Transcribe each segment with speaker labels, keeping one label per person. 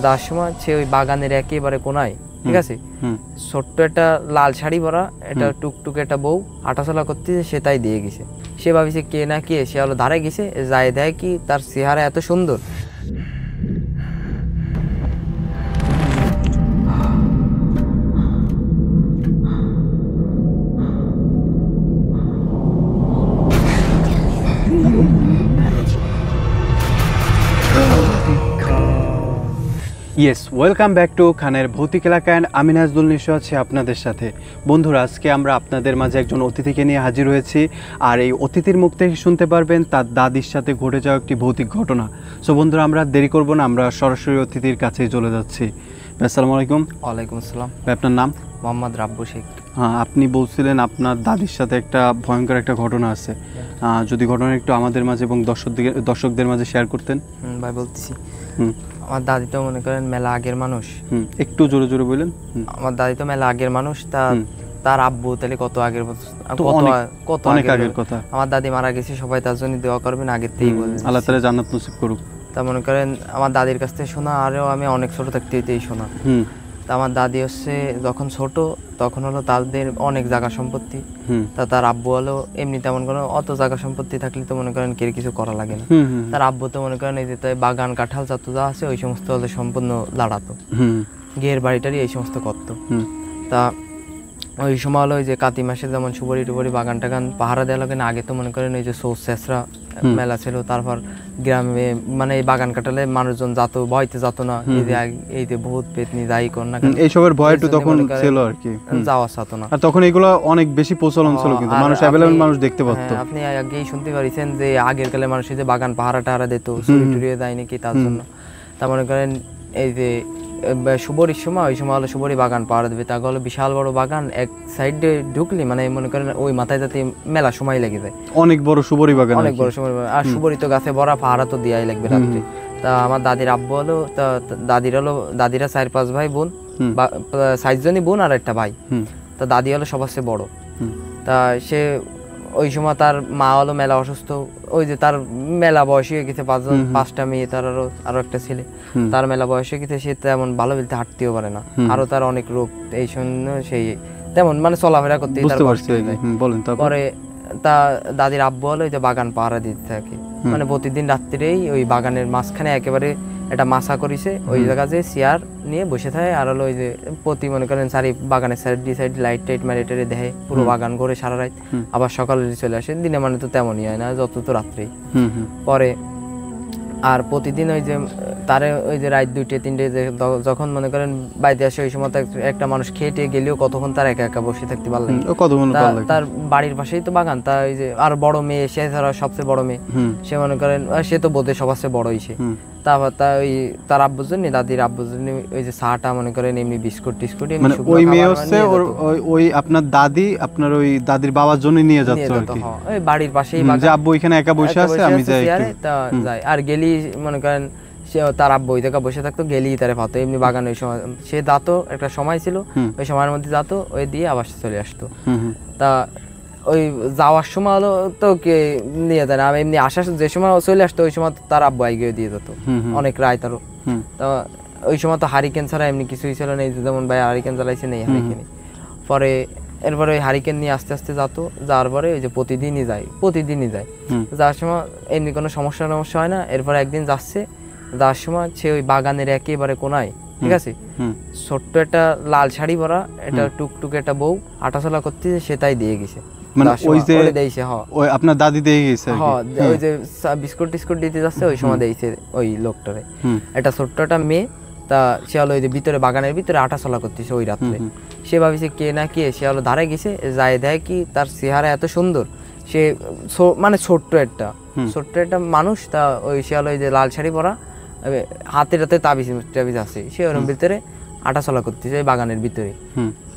Speaker 1: যাওয়ার সময় সে ওই বাগানের একেবারে কোনায়, ঠিক আছে, ছোট্ট একটা লাল শাড়ি পরা একটা টুকটুকে একটা বউ হাঁটাচলা করতেছে, সে তাই দিয়ে গেছে। সে ভাবিছে কে না কে, সে হলো ধারে গেছে, যায় দেয় কি তার চেহারা এত সুন্দর।
Speaker 2: ইয়েস, ওয়েলকাম ব্যাক টু খানের ভৌতিক এলাকা অ্যান্ড আমি নাজদুল নিশো আছি আপনাদের সাথে। বন্ধুরা, আজকে আমরা আপনাদের মাঝে একজন অতিথিকে নিয়ে হাজির হয়েছি, আর এই অতিথির মুখ থেকে শুনতে পারবেন তার দাদির সাথে ঘটে যাওয়া একটি ভৌতিক ঘটনা। সো বন্ধুরা, আমরা দেরি করব না, আমরা সরাসরি অতিথির কাছেই চলে যাচ্ছি। আসসালামু আলাইকুম।
Speaker 1: ওয়ালাইকুম আসসালাম।
Speaker 2: আপনার নাম?
Speaker 1: মোহাম্মদ রাব্বু শেখ।
Speaker 2: হ্যাঁ, আপনি বলছিলেন আপনার দাদির সাথে একটা ভয়ঙ্কর একটা ঘটনা আছে, যদি ঘটনা একটু আমাদের মাঝে এবং দর্শকদের মাঝে শেয়ার করতেন।
Speaker 1: ভাই বলতেছি, আমার দাদি তো মনে করেন মেলা আগের মানুষ।
Speaker 2: একটু জোরে জোরে বলেন।
Speaker 1: আমার দাদি তো মেলা আগের মানুষ, তার আব্বু তাহলে কত আগের, কত
Speaker 2: অনেক আগের কথা।
Speaker 1: আমার দাদি মারা গেছে, সবাই তার জন্য দোয়া করবেন আগের থেকেই বলেন,
Speaker 2: আল্লাহ তাআলা জান্নাত নসিব করুক।
Speaker 1: তা মনে করেন আমার দাদির কাছ থেকে শোনা, আরও আমি অনেক ছোট থাকতেই শোনা। তা আমার দাদি হচ্ছে যখন ছোট তখন হলো তাদের অনেক জায়গা সম্পত্তি, তা তার আব্বু হলো এমনি তেমন কোনো অত জায়গা সম্পত্তি থাকলে তো মনে করেন কেউ কিছু করা লাগে না। তার আব্বু তো মনে করেন এই যে বাগান কাঁঠাল যত যা আছে ওই সমস্ত হলে সম্পূর্ণ লাড়াতো, গের বাড়িটারই এই সমস্ত করতো। তা ওই সময় হলো ওই যে কাতি মাসে যেমন সুপারি টুপারি বাগান টাগান পাহারা দেওয়া লাগে না, আগে তো মনে করেন ওই যে সৌজ শেষরা মেলা ছিল। তারপর গ্রামে মানে এই বাগান কাটালে মানুষজন যেত, ভয়তে যেত না, এই যে ভূত পেতনি যাই কর না
Speaker 2: এইসবের ভয় একটু তখন ছিল আর কি,
Speaker 1: যাওয়া যেত না।
Speaker 2: আর তখন এগুলো অনেক বেশি প্রচলন ছিল, কিন্তু মানুষ অ্যাভেলেবল মানুষ দেখতে পারতো।
Speaker 1: আপনি আগেই শুনতে পারিছেন যে আগের কালে মানুষ যে বাগান পাহারা টাহারা দিত, চুরি টুরিয়ে যায় নাকি তার জন্য। তা মনে করেন এই যে সুবরির সময় ওই সময় হলো সুবরি বাগান পাহারা দেবে, তা হলো বিশাল বড় বাগান, এক সাইডে ঢুকলি মানে মনে করেন ওই মাথায় যাতে মেলা সময় লেগে যায়,
Speaker 2: অনেক বড় সুবরি বাগান,
Speaker 1: অনেক বড় সুবরি বাগান। আর সুবরি তো গাছে ভরা, পাহারা তো দিয়াই লাগবে রাত্রে। তা আমার দাদির আব্বু হলো, তা দাদিরা 4-5 ভাই বোন, 7 জনই বোন আর একটা ভাই। তা দাদি হলো সবচেয়ে বড়। তা সে ওই সময় তার মা হলো মেলা অসুস্থ, ওই যে তার মেলা বয়স হয়ে গেছে, 5টা মেয়ে, তার আরো একটা ছেলে, তার মেলা বয়স হয়ে গেছে, সে তেমন ভালো বলতে হাঁটতেও পারে না, আরো তার অনেক রোগ, এই জন্য সেই তেমন মানে চলাফেরা করতে পরে তা দাদির আব্বু হলো ওই যে বাগান পাহারা দিতে থাকে, মানে প্রতিদিন রাত্রিরেই ওই বাগানের মাঝখানে একেবারে একটা মাছা করেছে, ওই জায়গায় যে চেয়ার নিয়ে বসে থাকে, আর হলো ওই যে প্রতি মনে করেন চারি বাগানের সাইড লাইট টাইট মারি টাইটে দেখে, পুরো বাগান ঘুরে সারা রাত, আবার সকালে চলে আসে। দিনে মানে তো তেমনই হয় না, যত তো রাত্রেই। পরে আর প্রতিদিন ওই যে তারে ওই যে রাত 2-3 যে যখন মনে করেন বাড়িতে আসে, ওই সময় একটা মানুষ খেটে গেলেও কতক্ষণ তার একা একা বসে থাকতে ভালো লাগে। তার বাড়ির পাশেই তো বাগান, তা ওই যে আর বড় মেয়ে, সে ছাড়া সবচেয়ে বড় মেয়ে, সে মনে করেন সে তো বোধে সবচেয়ে বড় হইছে। তারপর ওই তার আব্বুর জন্য, দাদির আব্বুর জন্য ওই যে চাটা মনে করেন এমনি বিস্কুট টিস্কুট, মানে
Speaker 2: ওই মেয়ে হচ্ছে ওই আপনার দাদি আপনার ওই দাদির বাবার জন্য নিয়ে যাচ্ছে আর কি,
Speaker 1: ওই বাড়ির পাশেই বাগান,
Speaker 2: যে আব্বু এখানে একা বসে আছে আমি যাই, তা
Speaker 1: যাই। আর গেলি মনে করেন সে তার আব্বু ওই জায়গা বসে থাকতো, গেলি তারে পাতো এমনি বাগানে। ওই সময় সে যাতো, একটা সময় ছিল, ওই সময়ের মধ্যে যাতো, ওই দিয়ে আবার চলে আসতো। তা ওই যাওয়ার সময় হলো তো কে নিয়ে যায় না, আমি এমনি আসার যে সময় চলে আসতো ওই সময় তার আব্বু আইগিয়ে দিয়ে যেত, অনেক রায় তারও। তা ওই সময় তো হারিকেন ছাড়া এমনি কিছুই ছিল না, যেমন ভাই হারিকেন চালাইছে নেই হারিকেনে। পরে এরপরে ওই হারিকেন নিয়ে আস্তে আস্তে যেত, যাওয়ার পরে ওই যে প্রতিদিনই যায় যাওয়ার সময় এমনি কোনো সমস্যা হয় না। এরপরে একদিন যাওয়ার সময় সে ওই বাগানের একেবারে কোনায়, ঠিক আছে, ছোট্ট একটা লাল শাড়ি পরা একটা টুকটুকে একটা বউ হাঁটাচলা করতেছে, সে তাই দিয়ে গেছে। ওই যে আপনার দাদি দিয়ে গেছে, ওই যে বিস্কুট টিস্কুট দিতে যাচ্ছে, ওই সময় দিয়েছে ওই লোকটারে, একটা ছোট্ট একটা মেয়ে। তা সে হলো ওই যে ভিতরে বাগানের ভিতরে হাঁটাচলা করতেছে ওই রাত্রে। সে ভাবিছে কে না কে, সে হলো ধারে গেছে, যায় দেয় কি তার চেহারা এত সুন্দর, সে মানে ছোট্ট একটা মানুষ। তা ওই সে হলো ওই যে লাল শাড়ি পরা, হাতে তাবিজ আছে, সে ওর ভিতরে হাঁটাচলা করতেছে বাগানের ভিতরে।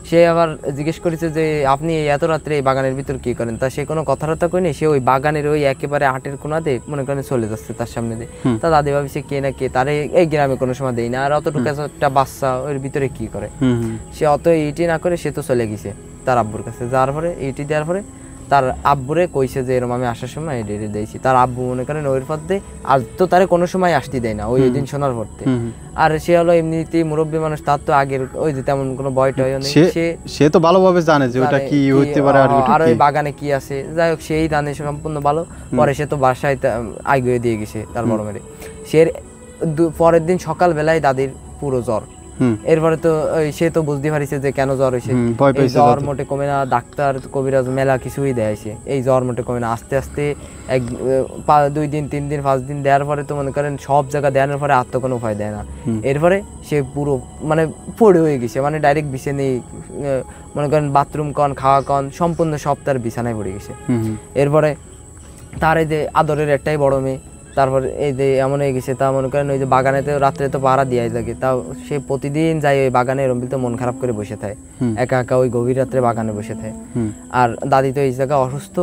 Speaker 1: সে আবার জিজ্ঞেস করেছে যে আপনি এত রাত্রে এই বাগানের ভিতর কি করেন? তা সে কোনো কথাবার্তা কইনি, সে ওই বাগানের ওই একেবারে হাটের কোনাতে মনে করেন চলে যাচ্ছে তার সামনে দিয়ে। তা দাদি ভাবিছে কে না কে, তারে এই গ্রামে কোনো সময় দেয় না, আর অতটুকু একটা বাচ্চা ওর ভিতরে কি করে। সে অত ইটি না করে সে তো চলে গেছে তার আব্বুর কাছে, যাওয়ার পরে ইটি দেওয়ার পরে তার আব্বুরে কইছে যে এরকম আমি আসার সময় এটা দিয়েছি। তার আব্বু মনে করেন ওই পথে আর তো তারে কোনো সময় আসতে দেয় না ওই দিন শোনার পরতে। আর সে হলো এমনিতেই মুরব্বী মানুষ, তার তো আগের ওই যে তেমন কোনো ভয়টা হয় না,
Speaker 2: সে তো ভালোভাবে জানে যে ওটা কি হইতে পারে আর
Speaker 1: ওই বাগানে কি আছে। যাই হোক সেই জানে সম্পূর্ণ ভালো। পরে সে তো বাসায় আগে দিয়ে গেছে তার বড় মেরে। সে পরের দিন সকাল বেলায় দাদির পুরো জ্বর। এরপরে তো সে তো বুঝতে পারিছে যে কেন জ্বর হয়েছে, জ্বর মোটে কমে না, ডাক্তার কবিরাজ মেলা কিছুই দেয়ছে, এই জ্বর মোটে কমে না। আস্তে আস্তে 2 দিন 3 দিন 5 দিন দেওয়ার পরে তো মনে করেন সব জায়গা দেওয়ার পরে আর তো কোনো উপায় দেয় না। এরপরে সে পুরো মানে পড়ে হয়ে গেছে, মানে ডাইরেক্ট বিছানায় মনে করেন বাথরুম কন খাওয়া কন সম্পূর্ণ সব তার বিছানায় পড়ে গেছে। এরপরে তার এই যে আদরের একটাই বড় মেয়ে, তারপর এই যে এমন হয়ে গেছে তা মনে করেন ওই যে বাগানেতে রাত্রে তো পাহারা দিয়ে থাকে, তাও সে প্রতিদিন যায় ওই বাগানে এরকম তো মন খারাপ করে বসে থাকে, একা একা ওই গভীর রাত্রে বাগানে বসে থাকে। আর দাদি তো এই জায়গায় অসুস্থ,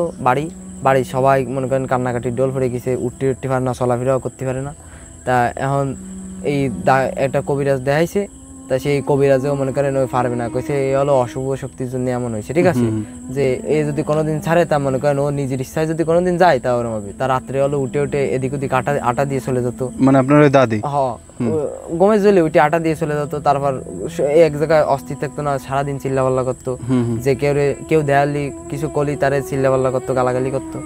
Speaker 1: বাড়ির সবাই মনে করেন কান্নাকাটির ডোল পড়ে গেছে, উঠতে পারে না, চলাফেরাও করতে পারে না। তা এখন এই একটা কবিরাজ দেখাইছে, তা সেই কবিরাজেও মনে করেন ওই পারবে না, কইছে এই হলো অশুভ শক্তির জন্য এমন হয়েছে, ঠিক আছে, যে এ যদি কোনোদিন ছাড়ে তা মনে করেন ও নিজের ইচ্ছায় যদি কোনোদিন যায় তা ওরম হবে। তা রাত্রে হলো উঠে এদিক ওদিক আটা দিয়ে চলে যেত,
Speaker 2: মানে আপনার ওই দাদি
Speaker 1: গমে জ্বলে উঠে আটা দিয়ে চলে যেত। তারপর এক জায়গায় অস্থির থাকতো না, সারাদিন চিল্লাপাল্লা করতো, যে কেউ দেয়ালি কিছু কলি তারে চিল্লাপাল্লা করতো, গালাগালি করতো।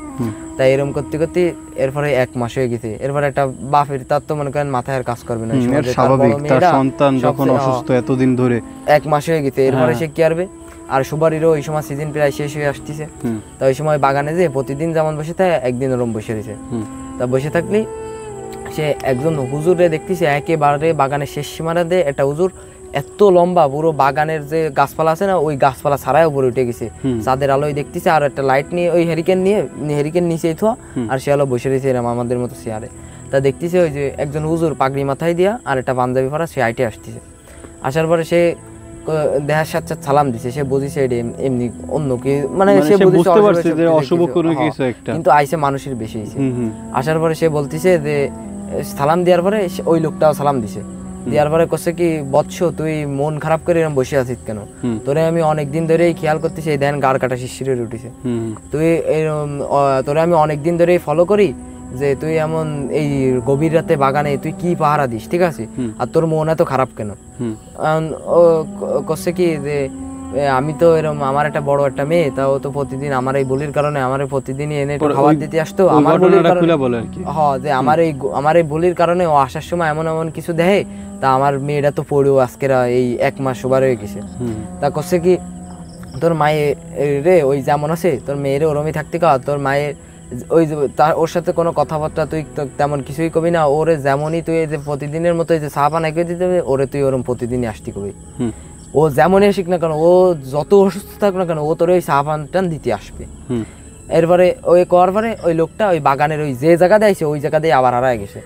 Speaker 1: তাই এরকম করতে করতে এরপরে 1 মাস হয়ে গেছে। এরপরে একটা বাপের তার তো মনে করেন মাথায় আর কাজ করবে না,
Speaker 2: স্বাভাবিক, তার সন্তান যখন অসুস্থ এতদিন ধরে
Speaker 1: 1 মাস হয়ে গেছে। এরপরে সে কি করবে, আর সুপারিরও ওই সময় সিজন প্রায় শেষ হয়ে আসতেছে। তা ওই সময় বাগানে যে প্রতিদিন যেমন বসে থাকে একদিন ওরম বসে রয়েছে। তা বসে থাকলেই সে একজন হুজুরে দেখতেছে একেবারে বাগানের শেষ সীমানা দিয়ে একটা হুজুর এত লম্বা, পুরো বাগানের যে গাছপালা আছে না ওই গাছপালা ছাড়াই উপরে উঠে গেছে, চাঁদের আলোয় দেখতেছে। আর একটা লাইট নিয়ে ওই হেরিকেন নিচেই থোয়া, আর সে আলো বসে রয়েছে এরকম আমাদের মতো চেয়ারে। তা দেখতেছে ওই যে একজন হুজুর পাগড়ি মাথায় দিয়া আর একটা পাঞ্জাবি পরা সে আইটে আসতেছে। আসার পরে সে দেহার সাথে সালাম দিছে, সে বুঝিছে এটা এমনি অন্য কি, মানে সে বুঝতে পারছে যে অশুভ কোনো কিছু একটা, কিন্তু আইসে মানুষের বেশি হইছে। আসার পরে সে বলতিছে যে সালাম দেওয়ার পরে ওই লোকটাও সালাম দিছে, দেওয়ার পরে কইছে কি বৎস তুই মন খারাপ করে এরকম বসে আছিস কেন, তোরে আমি অনেকদিন ধরেই খেয়াল করতেছি, এই দেন গাড় কাটা শিরশিরে উঠেছে, তুই তোরে আমি অনেকদিন ধরেই ফলো করি যে তুই এমন এই গভীর রাতে বাগানে তুই কি পাহারা দিস, ঠিক আছে, আর তোর মন এত খারাপ কেন। ও কচ্ছে কি যে আমি তো এরকম আমার একটা বড় একটা মেয়ে, তাও তো প্রতিদিন আমার এই বলির কারণে আমার প্রতিদিনই এনে খাবার দিতে আসতো, আমার বলির কারণে যে আমার এই বলির কারণে ও আসার সময় এমন এমন কিছু দেখে, তা আমার মেয়েটা তো পড়েও আজকেরা এই 1 মাস ওভার হয়ে গেছে। তা কচ্ছে কি তোর মায়ের রে ওই যেমন আছে তোর মেয়েরে ওরমই থাকতে কা, তোর মায়ের ওই ওর সাথে কোনো কথাবার্তা তুই তেমন কিছুই কবি না, ওরে যেমনই তুই এই যে প্রতিদিনের মতো এই যে চা পান একে দিতে হবে, ওরে তুই ওরম প্রতিদিনই আসতে কবি, ও যেমনই আসিক না কেন, ও যত অসুস্থ থাক না কেন ও তোর ওই চা পানটান দিতে আসবে। এরপরে ওই করার পরে ওই লোকটা ওই বাগানের ওই যে জায়গা দিয়েছে ওই জায়গা দিয়ে আবার হারায় গেছে।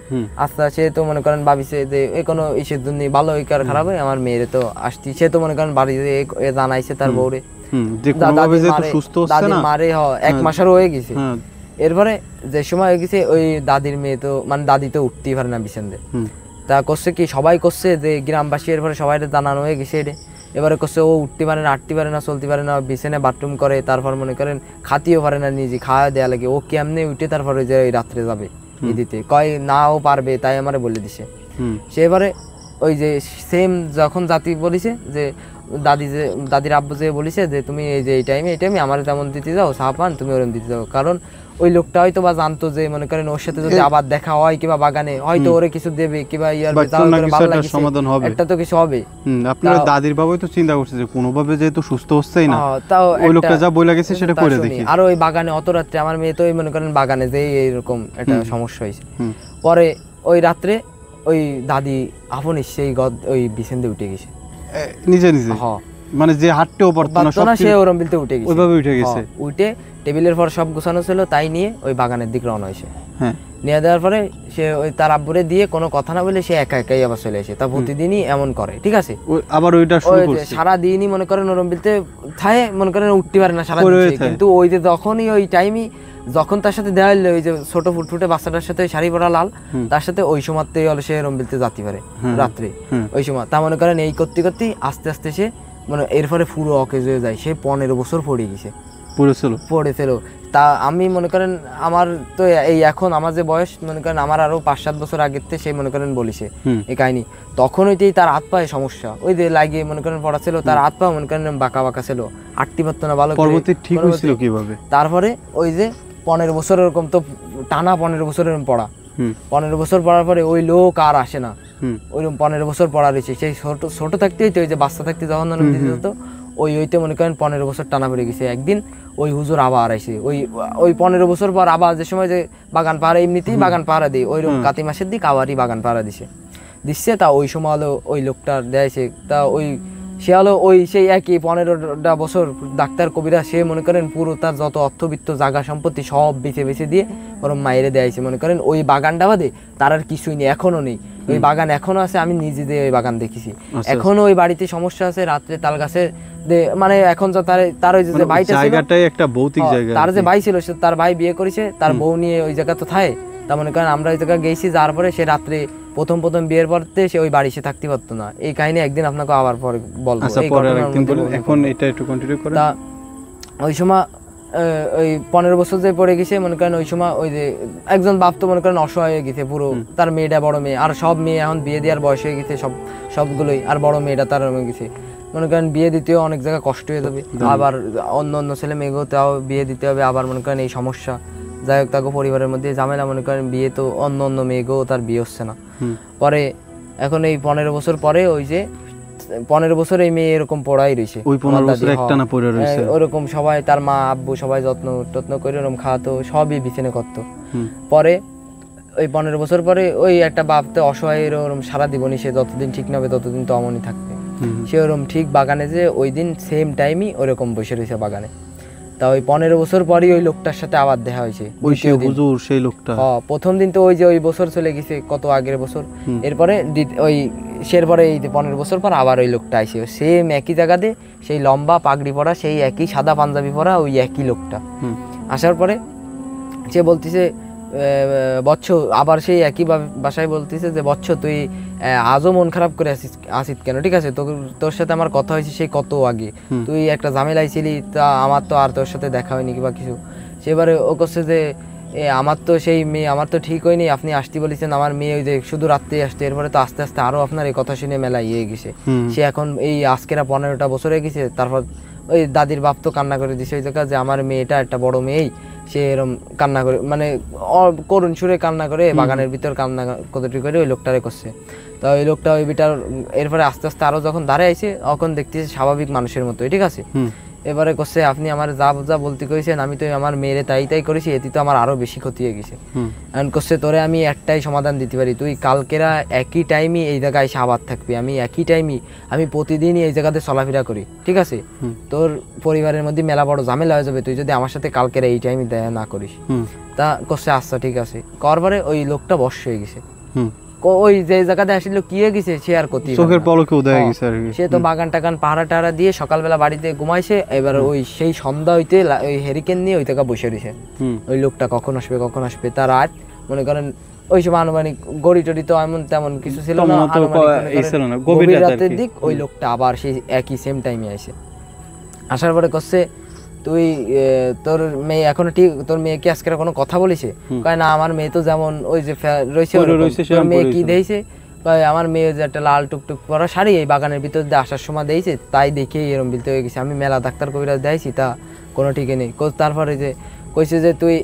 Speaker 1: আস্তে সে তো মনে করেন ভাবিছে যে এই কোনো ইসের জন্য ভালো ওই কার খারাপ হয়, আমার মেয়েরে তো আসতি, সে তো মনে করেন বাড়িতে জানাইছে তার বউরে, দাদির মারে 1 মাসের হয়ে গেছে। এরপরে যে সময় হয়ে গেছে ওই দাদির মেয়ে তো মানে দাদি তো উঠতেই পারে না বিছানাতে, তা করছে কি সবাই করছে যে গ্রামবাসী, এরপরে সবাই জানানো হয়ে গেছে এটা, এবারে করছে ও উঠতে পারে না, হাঁটতে পারে না, চলতে পারে না, বিছানায় বাথরুম করে, তারপর মনে করেন খাতিও পারে না, নিজে খাওয়া দেওয়া লাগে, ও কেমনে উঠে তারপরে যে রাত্রে যাবে দিতে কয় না, ও পারবে তাই আমারে বলে দিছে। সে এবারে ওই যে সেম যখন জাতি বলিছে যে দাদির আব্বু যে বলিছে যে তুমি এই যে এই টাইমে আমার যেমন দিতে যাও চা পান তুমি ওরকম দিতে যাও, কারণ ওই লোকটা হয়তো বা জানতো যে মনে করেন ওর সাথে যদি আবার দেখা হয় কিংবা বাগানে হয়তো ওরে কিছু দেবে কিংবা একটা তো কিছু হবে।
Speaker 2: আপনার দাদির বাবাই তো চিন্তা করছে যে কোনোভাবে যেহেতু সুস্থ হচ্ছেই না, তাও ওই লোকটা যা বলে গেছে সেটা করে দেখি।
Speaker 1: আর ওই বাগানে অত রাত্রে আমার মেয়ে তো ওই মনে করেন বাগানে যে এইরকম একটা সমস্যা হয়েছে, পরে ওই রাত্রে ওই দাদি আপন সেই ওই বিছানাতে উঠে গেছে
Speaker 2: নিজে নিজে, মানে যে হাঁটতেও পারতো না
Speaker 1: সে ওরম বিলতে উঠে গেছে,
Speaker 2: ওইভাবে উঠে গেছে,
Speaker 1: উঠে টেবিলের পর সব গোছানো ছিল তাই নিয়ে ওই বাগানের দিকে রওনা হয়েছে। নিয়ে দেওয়ার পরে সে ওই তার আব্বুরে দিয়ে কোনো কথা না বলে সে একা একাই আবার চলে আসে, তা প্রতিদিনই এমন করে, ঠিক আছে,
Speaker 2: আবার ওইটা শুরু করছে
Speaker 1: সারাদিনই মনে করেন ওরম বিলতে থায়ে মনে করেন উঠতে পারে না সারাদিন, কিন্তু ওই যে যখনই ওই টাইমই যখন তার সাথে দেওয়া হলো ওই যে ছোট ফুটফুটে বাচ্চাটার সাথে শাড়ি পরা লাল তার সাথে ওই সময়তেই হলো সে এরম বিলতে যাতে পারে রাত্রে ওই সময়, তা মনে করেন এই করতে করতে আস্তে আস্তে সে মানে এরপরে পুরো অকেজ হয়ে যায়, সে 15 বছর পড়ে গেছে পড়েছিল। তা আমি মনে করেন আমার তো এই এখন আমার যে বয়স মনে করেন আমার আরো 5-7 বছর আগের থেকে সেই মনে করেন বলিছে এই কাহিনী। তখন হইতেই তার হাত পায়ে সমস্যা, ওই যে লাগিয়ে মনে করেন পড়া ছিল, তার হাত পা মনে করেন বাঁকা বাঁকা ছিল, আটটি পারতো না ভালো করে।
Speaker 2: ঠিক হয়েছিল কিভাবে?
Speaker 1: তারপরে ওই যে 15 বছর এরকম তো টানা 15 বছর এরকম পড়া, 15 বছর পড়ার পরে ওই লোক আর আসে না, ওইরকম 15 বছর পড়া রয়েছে। সেই ছোট থাকতেই তো ওই যে বাচ্চা থাকতে যখন দিতে হতো ওইতে মনে করেন 15 বছর টানা পড়ে গেছে। একদিন ওই হুজুর আবার আইছে, ওই 15 বছর পর আবার যে সময় যে বাগান পাহারা এমনিতেই বাগান পাহারা দিই ওইরকম কাতি মাসের দিক আবারই বাগান পাহারা দিচ্ছে। তা ওই সময় হলো ওই লোকটা দেয়ছে, তা ওই সে হলো ওই সেই একই 15টা বছর ডাক্তার কবিরা, সে মনে করেন পুরো তার যত অর্থবিত্ত জায়গা সম্পত্তি সব বেছে দিয়ে ওরম মাইরে দেয়াইছে। মনে করেন ওই বাগানটা বাদে তার আর কিছুই নেই, এখনো নেই ওই বাগান, এখনো আছে, আমি নিজে দিয়ে ওই বাগান দেখেছি। এখনো ওই বাড়িতে সমস্যা আছে, রাত্রে তাল গাছে মানে এখন তো তার ওই যে ভাইটা ছিল,
Speaker 2: জায়গাটাই একটা ভৌতিক জায়গা,
Speaker 1: তার যে ভাই ছিল তার ভাই বিয়ে করেছে, তার বউ নিয়ে ওই জায়গা তো থাকে। তা মনে করেন আমরা ওই জায়গা গেছি, যার পরে সে রাত্রে প্রথম বিয়ের পরতে সে ওই বাড়ি সে থাকতে পারতো না। এই কাহিনী একদিন আপনাকে আবার পরে বলবো।
Speaker 2: এখন এটা একটু কন্টিনিউ করেন।
Speaker 1: তা ওই সময় ওই 15 বছর যে পড়ে গেছে মনে করেন ওই সময় ওই যে একজন বাপ তো মনে করেন অসহায় হয়ে গেছে পুরো, তার মেয়েটা বড় মেয়ে, আর সব মেয়ে এখন বিয়ে দেওয়ার বয়স হয়ে গেছে সবগুলোই, আর বড় মেয়েটা তার হয়ে গেছে। মনে করেন বিয়ে দিতেও অনেক জায়গায় কষ্ট হয়ে যাবে, আবার অন্য ছেলে মেয়েকেও তাও বিয়ে দিতে হবে, আবার মনে করেন এই সমস্যা, যাই হোক তাকে পরিবারের মধ্যে ঝামেলা। মনে করেন বিয়ে তো অন্য মেয়েকেও তার বিয়ে হচ্ছে না। পরে এখন এই 15 বছর পরে ওই যে 15 বছর এই মেয়ে এরকম পড়াই রয়েছে, ওরকম সবাই তার মা আব্বু সবাই যত্ন করে ওরকম খাওয়াতো, সবই বিছানে করতো। পরে ওই 15 বছর পরে ওই একটা বাপতে অসহায় ওরকম সারা জীবনই সে যতদিন ঠিক না হবে ততদিন তো অমনই থাকবে। সে ওরকম ঠিক বাগানে যে ওই দিন সেম টাইমই ওরকম বসে রয়েছে বাগানে। তা ওই 15 বছর পরই ওই লোকটার সাথে আবার দেখা হয়েছে।
Speaker 2: সেই লোকটা
Speaker 1: প্রথম দিন তো ওই যে ওই বছর চলে গেছে, কত আগের বছর, এরপরে ওই সেরপরে এই 15 বছর পর আবার ওই লোকটা আইছে, সেম একই জায়গাতে, সেই লম্বা পাগড়ি পরা, সেই একই সাদা পাঞ্জাবি পরা ওই একই লোকটা আসার পরে সে বলতেছে বচ্চ, আবার সেই একই বাসায় বলতেছে যে বচ্চ তুই আজও মন খারাপ করে আসিস কেন? ঠিক আছে, তোর সাথে আমার কথা হয়েছে সেই কত আগে, তুই একটা ঝামেলায় ছিলি, তা আমার তো আর তোর সাথে দেখা হয়নি কিংবা কিছু। সেবারে ও করছে যে আমার তো সেই মেয়ে আমার তো ঠিক হয়নি, আপনি আসতে বলেছেন, আমার মেয়ে ওই যে শুধু রাত্রেই আসতে, এরপরে তো আস্তে আস্তে আরো আপনার এই কথা শুনে মেলা ইয়ে গেছে। সে এখন এই আজকেরা 15টা বছর হয়ে গেছে। তারপর ওই দাদির বাপ তো কান্না করে দিছে ওই জায়গা যে আমার মেয়েটা একটা বড় মেয়েই, সে এরকম কান্না করে মানে করুণ সুরে কান্না করে বাগানের ভিতর কান্না কতটি করে ওই লোকটারে করছে। তো ওই লোকটা ওই বিটার এরপরে আস্তে আস্তে আরো যখন দাঁড়ায় আইছে তখন দেখতেছে স্বাভাবিক মানুষের মতো, ঠিক আছে। এবারে করছে আপনি আমার যা বলতে কইছেন আমি তো আমার মেয়েরে তাই করেছি, এতে তো আমার আরো বেশি ক্ষতি হয়ে গেছে। এখন করছে তোরে আমি একটাই সমাধান দিতে পারি, তুই কালকেরা একই টাইমই এই জায়গায় এসে আবার থাকবি, আমি একই টাইমই আমি প্রতিদিনই এই জায়গাতে চলাফেরা করি, ঠিক আছে। তোর পরিবারের মধ্যে মেলা বড় ঝামেলা হয়ে যাবে তুই যদি আমার সাথে কালকেরা এই টাইমই দেখা না করিস। তা করছে আচ্ছা ঠিক আছে, করার পরে ওই লোকটা বশ হয়ে গেছে। ওই যে জায়গাতে আসলে কি হয়ে গেছে সে আর ক্ষতি,
Speaker 2: চোখের পলকে উদয় হয়ে গেছে আর কি।
Speaker 1: সে তো বাগান টাগান পাহারা দিয়ে সকালবেলা বাড়িতে ঘুমাইছে, এবার ওই সেই সন্ধ্যা হইতে ওই হেরিকেন নিয়ে ওই জায়গা বসে রয়েছে ওই লোকটা কখন আসবে। তার রাত মনে করেন ওই সময় আনুমানিক গড়ি টড়ি তো এমন তেমন কিছু ছিল না, গভীর রাতের দিক ওই লোকটা আবার সেই একই সেম টাইমে আসে। আসার পরে করছে তুই তোর মেয়ে এখনো ঠিক, তোর মেয়ে কি আজকে কোনো কথা বলেছে? কয় না আমার মেয়ে তো যেমন ওই যে রয়েছে, তোর মেয়ে কি দিয়েছে? কয় আমার মেয়ে যে একটা লাল টুকটুক পরা শাড়ি এই বাগানের ভিতর দিয়ে আসার সময় দিয়েছে, তাই দেখে এরম বিলতে হয়ে গেছে, আমি মেলা ডাক্তার কবিরাজ দিয়েছি তা কোনো ঠিকই নেই। তারপরে যে কইছে যে তুই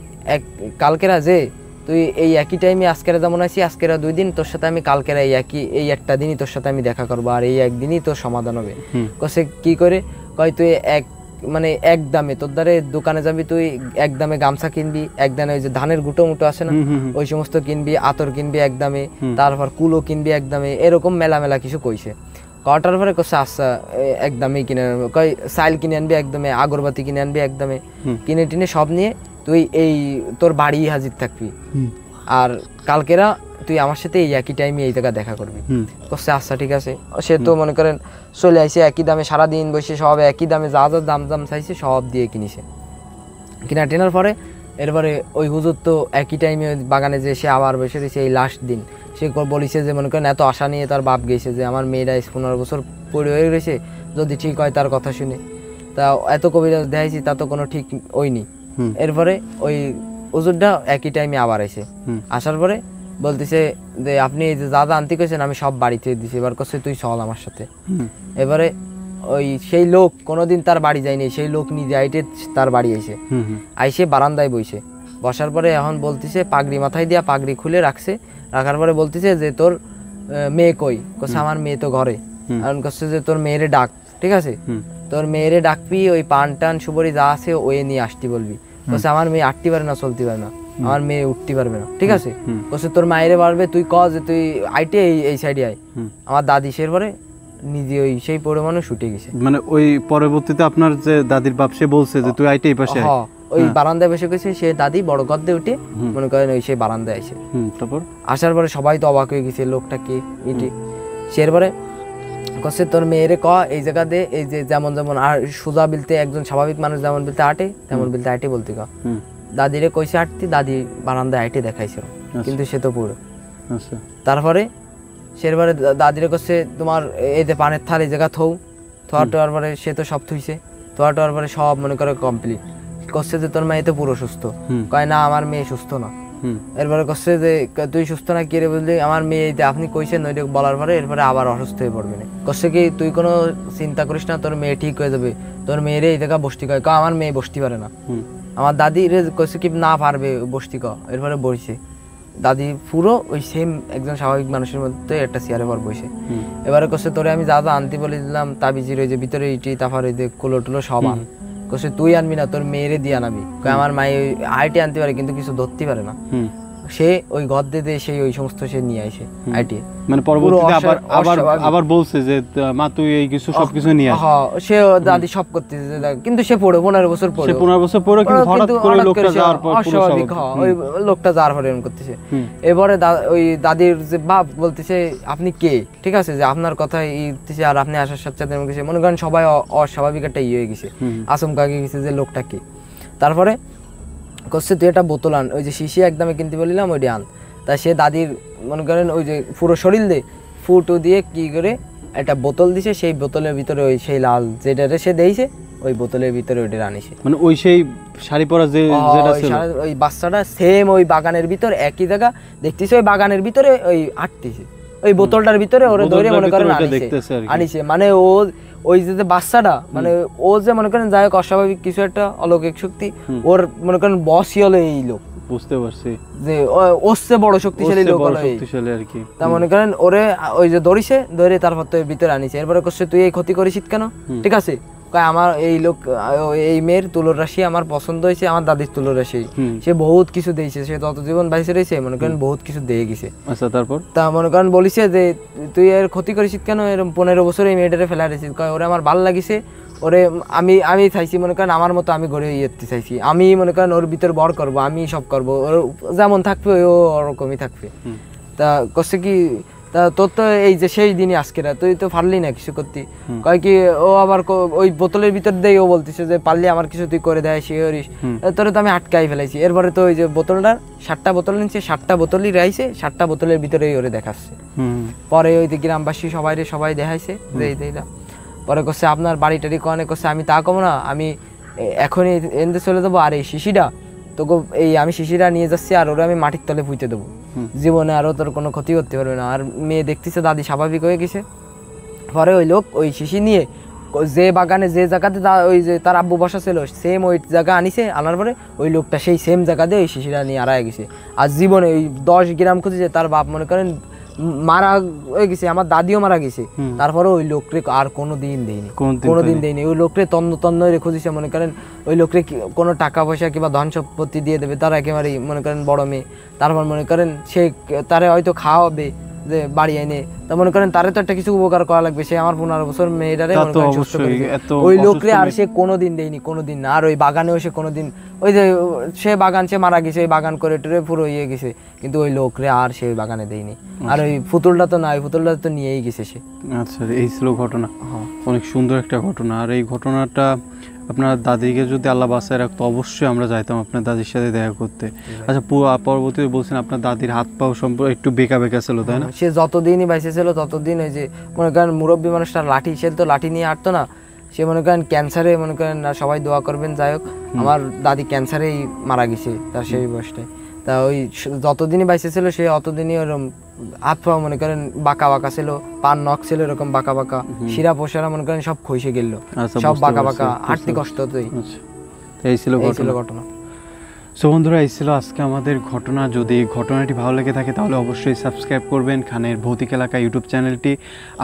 Speaker 1: কালকেরা যে তুই এই একই টাইমে আজকেরা যেমন আছি, আজকেরা 2 দিন তোর সাথে আমি কালকেরা এই একটা দিনই তোর সাথে আমি দেখা করবো, আর এই একদিনই তোর সমাধান হবে। কইছে কি করে? কয় তুই মানে এক দামে তোর দ্বারে দোকানে যাবি, তুই এক দামে গামছা কিনবি, এক দামে ওই যে ধানের গুটো মুটো আছে না ওই সমস্ত কিনবি, আতর কিনবি এক দামে, তারপর কুলো কিনবি এক দামে, এরকম মেলা কিছু কইছে। কটার পরে কইছে আচ্ছা এক দামেই কিনে আনবো। কয় সাইল কিনে আনবি এক দামে, আগরবাতি কিনে আনবি এক দামে, কিনে টিনে সব নিয়ে তুই এই তোর বাড়ি হাজির থাকবি, আর কালকেরা তুই আমার সাথে এই একই টাইমে এই জায়গা দেখা করবি। করছে আচ্ছা ঠিক আছে। সে তো মনে করেন চলে আইসে একই দামে, সারাদিন বসে সব একই দামে যা দাম চাইছে সব দিয়ে কিনেছে। কিনা টেনার পরে এরপরে ওই হুজুর তো একই টাইমে বাগানে যে সে আবার বসে রয়েছে এই লাস্ট দিন, সে বলিছে যে মনে করেন এত আশা নিয়ে তার বাপ গেছে যে আমার মেয়েরা 15 বছর পড়ে হয়ে রয়েছে, যদি ঠিক হয় তার কথা শুনে। তা এত কবিরাজ দেখাইছি তা তো কোনো ঠিক হয়নি। এরপরে ওই হুজুরটা একই টাইমে আবার আইছে, আসার পরে বলতেছে যে আপনি এই যে দাদা আনতে কইছেন আমি সব বাড়িতে দিছি, এবার কইছে তুই চল আমার সাথে। এবারে ওই সেই লোক কোনোদিন তার বাড়ি যায়নি, সেই লোক নিজে আইটে তার বাড়ি আইছে, আইসে বারান্দায় বইছে, বসার পরে এখন বলতেছে পাগড়ি মাথায় দিয়া পাগড়ি খুলে রাখছে, রাখার পরে বলতেছে যে তোর মেয়ে কই? কইছে আমার মেয়ে তো ঘরে। এখন কইছে যে তোর মেয়েরে ডাক, ঠিক আছে তোর মেয়েরে ডাকবি, ওই পান টান সুপারি যা আছে ওই নিয়ে আসতে বলবি। কইছে আমার মেয়ে আটতে পারে না, চলতে পারে না, আমার মেয়ে উঠতে পারবে না, ঠিক আছে। কইছে তোর মায়েরে পারবে, তুই ক যে তুই আইটে এই সাইডে আয়। আমার দাদি সের পরে নিজে ওই সেই পড়ে মানুষ উঠে গেছে।
Speaker 2: মানে ওই পরবর্তীতে আপনার যে দাদির বাপ সে বলছে যে তুই আইটে এই পাশে আয়।
Speaker 1: ওই বারান্দায় বসে গেছে, সে দাদি বড় গদ্দে উঠে মনে করেন ওই সেই বারান্দায় আসে।
Speaker 2: তারপর
Speaker 1: আসার পরে সবাই তো অবাক হয়ে গেছে, লোকটা কে ইটি। সেরপরে কচ্ছে তোর মেয়েরে ক এই জায়গা দে, এই যে যেমন যেমন আর সোজা বিলতে একজন স্বাভাবিক মানুষ যেমন বিলতে আটে তেমন বিলতে আটে বলতে ক। দাদিরে কইছে আটতি, দাদি বারান্দায় আটে দেখাইছিল, কিন্তু সে তো পুরো। তারপরে সেরবারে দাদিরে কচ্ছে তোমার এই যে পানের থাল এই জায়গা থোয়ার টোয়ার পরে সে তো সব থুইছে, থোয়ার টোয়ার পরে সব মনে করে কমপ্লিট। কচ্ছে যে তোর মেয়ে তো পুরো সুস্থ, কয় না আমার মেয়ে সুস্থ না। এরপরে কচ্ছে যে তুই সুস্থ না কি রে বললি, আমার মেয়ে আপনি কইছেন ওইটা বলার পরে এরপরে আবার অসুস্থ হয়ে পড়বে না। কচ্ছে কি তুই কোনো চিন্তা করিস না, তোর মেয়ে ঠিক হয়ে যাবে, তোর মেয়েরে এই জায়গা বসতি কয়। আমার মেয়ে বসতে পারে না। আমার দাদি রে কচ্ছে কি না পারবে বসতি ক, এরপরে বসছে দাদি পুরো ওই সেম একজন স্বাভাবিক মানুষের মধ্যে একটা চেয়ারে পর বসে। এবারে কচ্ছে তোরে আমি যা যা আনতে বলে দিলাম তাবিজির ওই যে ভিতরে ইটি তারপর ওই যে কুলো টুলো সব আন। কচ্ছে তুই আনবি না, তোর মেয়েরে দিয়ে আনাবি। আমার মায়ে আইটি আনতে পারে কিন্তু কিছু ধরতে পারে না। সে ওই গদ্দে দিয়ে সেই ওই সমস্ত সে নিয়ে আসে আইটি।
Speaker 2: মানে পরবর্তীতে আবার বলছে যে মা তুই এই কিছু সবকিছু নিয়ে আয়।
Speaker 1: হ্যাঁ সে দাদি সব করতেছে, কিন্তু সে পড়ে 15 বছর পড়ে,
Speaker 2: সে 15 বছর পড়ে কিন্তু হঠাৎ করে লোকটা যাওয়ার পর পুরো
Speaker 1: অস্বাভাবিক। ওই লোকটা যাওয়ার পরে এরকম করতেছে। এবারে ওই দাদির যে বাপ বলতেছে আপনি কে, ঠিক আছে যে আপনার কথা ইতেছে, আর আপনি আসার সাথে সাথে কিছু মনে করেন সবাই অস্বাভাবিক একটা হয়ে গেছে, আচমকা গেছে যে লোকটা কে। তারপরে কচ্ছে তুই একটা বোতল আন, ওই যে শিশি একদমে কিনতে বলিলাম ওইটা আন। তা সে দাদির মনে করেন ওই যে পুরো শরীর দিয়ে ফুটো দিয়ে কি করে একটা বোতল দিছে, সেই বোতলের ভিতরে ওই সেই লাল যেটা সে দিয়েছে ওই বোতলের ভিতরে ওইটা আনিছে।
Speaker 2: মানে ওই সেই শাড়ি পরা যেটা ছিল
Speaker 1: ওই বাচ্চাটা সেম ওই বাগানের ভিতর একই জায়গা দেখতেছে, ওই বাগানের ভিতরে ওই আটতেছে ওই বোতলটার ভিতরে ওরে ধরে মনে করেন আনিছে। মানে ও ওই যে বাচ্চাটা মানে ও যে মনে করেন যাই হোক অস্বাভাবিক কিছু একটা অলৌকিক শক্তি, ওর মনে করেন বসই হলো এই লোক।
Speaker 2: বুঝতে পারছি যে
Speaker 1: ওর চেয়ে বড় শক্তিশালী লোক হলো এই। তা মনে করেন ওরে ওই যে ধরিছে, ধরে তারপর তো ভিতরে আনিছে। এরপরে কচ্ছে তুই এই ক্ষতি করিস কেন, ঠিক আছে আমার এই লোক এই মেয়ের তুলোর রাশি আমার পছন্দ হয়েছে, আমার দাদির তুলোর রাশি, সে বহুত কিছু দিয়েছে, সে তত জীবন বাইসে রয়েছে মনে করেন বহুত কিছু দিয়ে গেছে।
Speaker 2: আচ্ছা তারপর
Speaker 1: তা মনে করেন বলিছে যে তুই এর ক্ষতি করিস কেন, এরকম 15 বছর এই মেয়েটারে ফেলা রেছিস, কয় ওরে আমার ভাল লাগিছে, ওরে আমি চাইছি মনে করেন আমার মতো আমি গড়ে ইয়েতে চাইছি, আমি মনে করেন ওর ভিতর বড় করবো, আমি সব করবো, ওর যেমন থাকবে ও ওরকমই থাকবে। তা কচ্ছে কি তা তোর তো এই যে সেই দিনই আজকে তুই তো পারলি না কিছু করতি, কয় কি ও আবার ওই বোতলের ভিতর দিয়ে ও বলতেছে যে পারলি আমার কিছু তুই করে দেয় সে করিস, তোরে তো আমি আটকাই ফেলাইছি। এরপরে তো ওই যে বোতলটার 7টা বোতল নিচ্ছে, 7টা বোতলই রাইছে, 7টা বোতলের ভিতরেই ওরে দেখাচ্ছে। পরে ওই যে গ্রামবাসী সবাই দেখাইছে যে এইটা। পরে করছে আপনার বাড়ি টাড়ি কনে, করছে আমি তা কম না, আমি এখনই এনতে চলে যাবো, আর এই শিশিটা তোকে এই আমি শিশিটা নিয়ে যাচ্ছি আর ওরা আমি মাটির তলে পুঁতে দেবো, জীবনে আরও তোর কোনো ক্ষতি করতে পারবে না। আর মেয়ে দেখতেছে দাদি স্বাভাবিক হয়ে গেছে। পরে ওই লোক ওই শিশি নিয়ে যে বাগানে যে জায়গাতে ওই যে তার আব্বু বসা ছিল সেম ওই জায়গা আনিছে, আনার পরে ওই লোকটা সেই সেম জায়গাতে ওই শিশিটা নিয়ে আড়ায় গেছে। আর জীবনে ওই 10 গ্রাম খুঁজেছে, তার বাপ মনে করেন মারা হয়ে গেছে, আমার দাদিও মারা গেছে, তারপরে ওই লোকরে আর কোনোদিন দেয়নি ওই লোকরে তন্ন খুঁজেছে। মনে করেন ওই লোকরে কোনো টাকা পয়সা কিংবা ধন সম্পত্তি দিয়ে দেবে, তারা একেবারেই মনে করেন বড় মেয়ে, তারপর মনে করেন সে তারে হয়তো খাওয়াবে যে বাড়ি এনে, তা মনে করেন তারে তো একটা কিছু উপকার করা লাগবে, সে আমার 15 বছর মেয়েটারে ওই লোকরে আর সে কোনোদিন দেয়নি, কোনোদিন না। আর ওই বাগানেও সে কোনোদিন ওই যে সে বাগান সে মারা গেছে, ওই বাগান করে টরে পুরো ইয়ে গেছে, কিন্তু ওই লোকরে আর সে বাগানে দেয়নি। আর ওই পুতুলটা তো না, ওই পুতুলটা তো নিয়েই গেছে সে।
Speaker 2: আচ্ছা এই ছিল ঘটনা, অনেক সুন্দর একটা ঘটনা। আর এই ঘটনাটা আপনার দাদিকে যদি আল্লাহ বাঁচায় রাখতো অবশ্যই আমরা যাইতাম আপনার দাদির সাথে দেখা করতে। আচ্ছা পরবর্তীতে বলছেন আপনার দাদির হাত পাও সম্পর্কে একটু বেঁকা ছিল, তাই না?
Speaker 1: সে যতদিনই বাইসে ছিল ততদিন ওই যে মনে করেন মুরব্বী মানুষটা লাঠি, সে তো লাঠি নিয়ে আটতো না, সে মনে করেন ক্যান্সারে মনে করেন না, সবাই দোয়া করবেন। যাই হোক, আমার দাদি ক্যান্সারেই মারা গেছে তার সেই বয়সটায়। তা ওই যতদিনই বাইসে ছিল সে অতদিনই ওরকম হাত পা মনে করেন বাঁকা বাঁকা ছিল, পান নখ ছিল এরকম বাঁকা বাঁকা, শিরা পোষারা মনে করেন সব খসে গেল, সব বাঁকা বাঁকা, হাঁটতে কষ্ট হতোই।
Speaker 2: এই ছিল
Speaker 1: ঘটনা।
Speaker 2: সো বন্ধুরা, এই ছিল আজকে আমাদের ঘটনা। যদি ঘটনাটি ভালো লেগে থাকে তাহলে অবশ্যই সাবস্ক্রাইব করবেন খানের ভৌতিক এলাকা ইউটিউব চ্যানেলটি।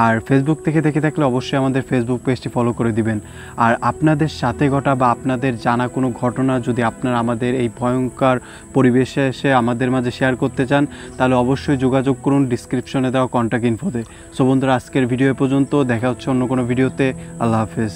Speaker 2: আর ফেসবুক থেকে দেখে থাকলে অবশ্যই আমাদের ফেসবুক পেজটি ফলো করে দিবেন। আর আপনাদের সাথে ঘটা বা আপনাদের জানা কোনো ঘটনা যদি আপনারা আমাদের এই ভয়ঙ্কর পরিবেশে এসে আমাদের মাঝে শেয়ার করতে চান তাহলে অবশ্যই যোগাযোগ করুন ডিসক্রিপশনে দেওয়া কন্ট্যাক্ট ইনফোতে। সো বন্ধুরা, আজকের ভিডিও পর্যন্ত, দেখা হচ্ছে অন্য কোনো ভিডিওতে। আল্লাহ হাফেজ।